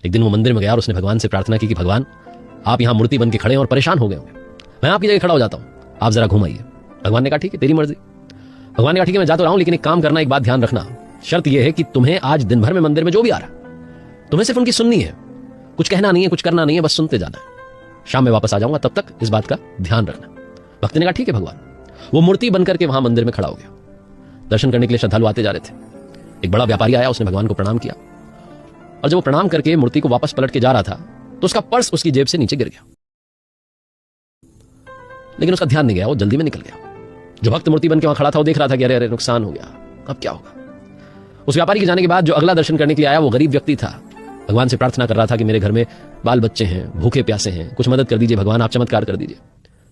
एक दिन वो मंदिर में गया और उसने भगवान से प्रार्थना की कि भगवान, आप यहां मूर्ति बन के खड़े हैं और परेशान हो गए होंगे, मैं आपकी जगह खड़ा हो जाता हूं, आप जरा घुमाइए। भगवान ने कहा ठीक है, तेरी मर्जी। भगवान ने कहा ठीक है, मैं जा तो रहा हूं, लेकिन एक काम करना, एक बात ध्यान रखना, शर्त यह है कि तुम्हें आज दिन भर में मंदिर में जो भी आ रहा, तुम्हें सिर्फ उनकी सुननी है, कुछ कहना नहीं है, कुछ करना नहीं है, बस सुनते जाना है। शाम में वापस आ जाऊंगा, तब तक इस बात का ध्यान रखना। भक्त ने कहा ठीक है भगवान। वो मूर्ति बनकर के वहां मंदिर में खड़ा हो गया। दर्शन करने के लिए श्रद्धालु आते जा रहे थे। एक बड़ा व्यापारी आया, उसने भगवान को प्रणाम किया, और जब वो प्रणाम करके मूर्ति को वापस पलट के जा रहा था तो उसका पर्स उसकी जेब से नीचे गिर गया, लेकिन उसका ध्यान नहीं गया, वो जल्दी में निकल गया। जो भक्त मूर्ति बन के वहां खड़ा था वो देख रहा था कि अरे अरे नुकसान हो गया, अब क्या होगा। उस व्यापारी के जाने के बाद जो अगला दर्शन करने के लिए आया वो गरीब व्यक्ति था। भगवान से प्रार्थना कर रहा था कि मेरे घर में बाल बच्चे हैं, भूखे प्यासे हैं, कुछ मदद कर दीजिए भगवान, आप चमत्कार कर दीजिए।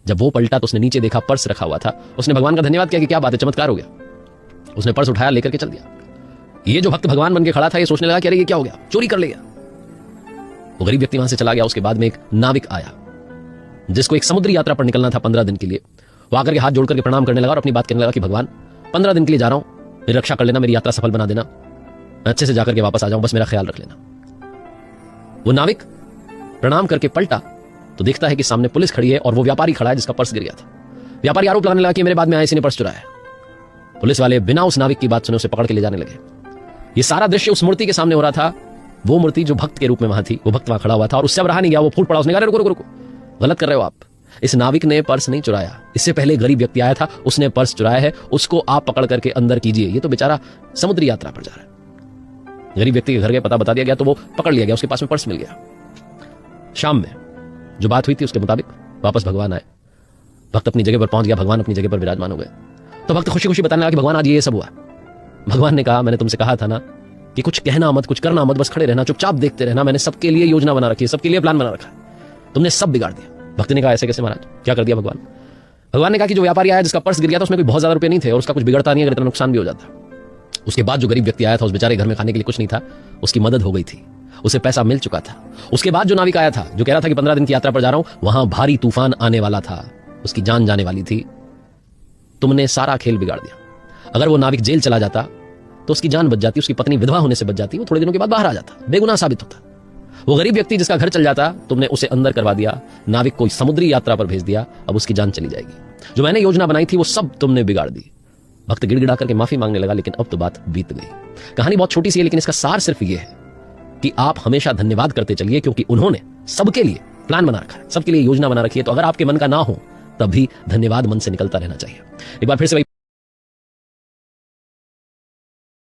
जब वो पलटा तो उसने नीचे देखा, पर्स रखा हुआ था। उसने भगवान का धन्यवाद किया कि क्या बात है, चमत्कार हो गया। उसने पर्स उठाया, लेकर के चल दिया। ये जो भक्त भगवान बन के खड़ा था ये सोचने लगा कि अरे ये क्या हो गया, चोरी कर ले गया। वो गरीब व्यक्ति वहां से चला गया। उसके बाद में एक नाविक आया जिसको एक समुद्री यात्रा पर निकलना था 15 दिन के लिए। वो आकर के हाथ जोड़ करके प्रणाम करने लगा और अपनी बात कहने लगा कि भगवान 15 दिन के लिए जा रहा हूं, मेरी रक्षा कर लेना, मेरी यात्रा सफल बना देना, मैं अच्छे से जाकर के वापस आ जाऊं, बस मेरा ख्याल रख लेना। वो नाविक प्रणाम करके पलटा तो देखता है कि सामने पुलिस खड़ी है और वो व्यापारी खड़ा है जिसका पर्स गिर गया था। व्यापारी आरोप लगाने लगा कि मेरे बाद में आए इसी ने पर्स चुराया। पुलिस वाले बिना उस नाविक की बात सुने उसे पकड़ के ले जाने लगे। ये सारा दृश्य उस मूर्ति के सामने हो रहा था। वो मूर्ति जो भक्त के रूप में वहां थी, वो भक्त वहां खड़ा हुआ था और उससे अब रहा नहीं गया। वो फूट पड़ा, उसने कहा रुको रुको रुको, गलत कर रहे हो आप, इस नाविक ने पर्स नहीं चुराया, इससे पहले गरीब व्यक्ति आया था उसने पर्स चुराया है, उसको आप पकड़ करके अंदर कीजिए, ये तो बेचारा समुद्री यात्रा पर जा रहा है। गरीब व्यक्ति के घर का पता बता दिया गया तो वो पकड़ लिया गया, उसके पास में पर्स मिल गया। शाम में जो बात हुई थी उसके मुताबिक वापस भगवान आए। भक्त अपनी जगह पर पहुंच गया, भगवान अपनी जगह पर विराजमान हो गए। तो भक्त खुशी खुशी बताने लगा कि भगवान आज ये सब हुआ। भगवान ने कहा मैंने तुमसे कहा था ना कि कुछ कहना मत, कुछ करना मत, बस खड़े रहना, चुपचाप देखते रहना, मैंने सबके लिए योजना बना रखी है, सबके लिए प्लान बना रखा है, तुमने सब बिगाड़ दिया। भक्त ने कहा ऐसे कैसे महाराज, क्या कर दिया भगवान। भगवान ने कहा कि जो व्यापारी आया जिसका पर्स गिर गया था उसमें कोई बहुत ज्यादा रुपए नहीं थे और उसका कुछ बिगड़ता नहीं, अगर इतना नुकसान भी हो जाता। उसके बाद जो गरीब व्यक्ति आया था उस बेचारे घर में खाने के लिए कुछ नहीं था, उसकी मदद हो गई थी, उसे पैसा मिल चुका था। उसके बाद जो नाविक आया था जो कह रहा था कि 15 दिन की यात्रा पर जा रहा हूं, वहां भारी तूफान आने वाला था, उसकी जान जाने वाली थी, तुमने सारा खेल बिगाड़ दिया। अगर वो नाविक जेल चला जाता तो उसकी जान बच जाती, उसकी पत्नी विधवा होने से बच जाती, वो थोड़े दिनों के बाद बाहर आ जाता, बेगुनाह साबित होता। वो गरीब व्यक्ति जिसका घर चल जाता, तुमने उसे अंदर करवा दिया, नाविक को समुद्री यात्रा पर भेज दिया, अब उसकी जान चली जाएगी। जो मैंने योजना बनाई थी वो सब तुमने बिगाड़ दी। भक्त गिड़गिड़ा करके माफी मांगने लगा, लेकिन अब तो बात बीत गई। कहानी बहुत छोटी सी है, लेकिन इसका सार सिर्फ ये है कि आप हमेशा धन्यवाद करते चलिए, क्योंकि उन्होंने सबके लिए प्लान बना रखा है, सबके लिए योजना बना रखी है। तो अगर आपके मन का ना हो तब भी धन्यवाद मन से निकलता रहना चाहिए। एक बार फिर से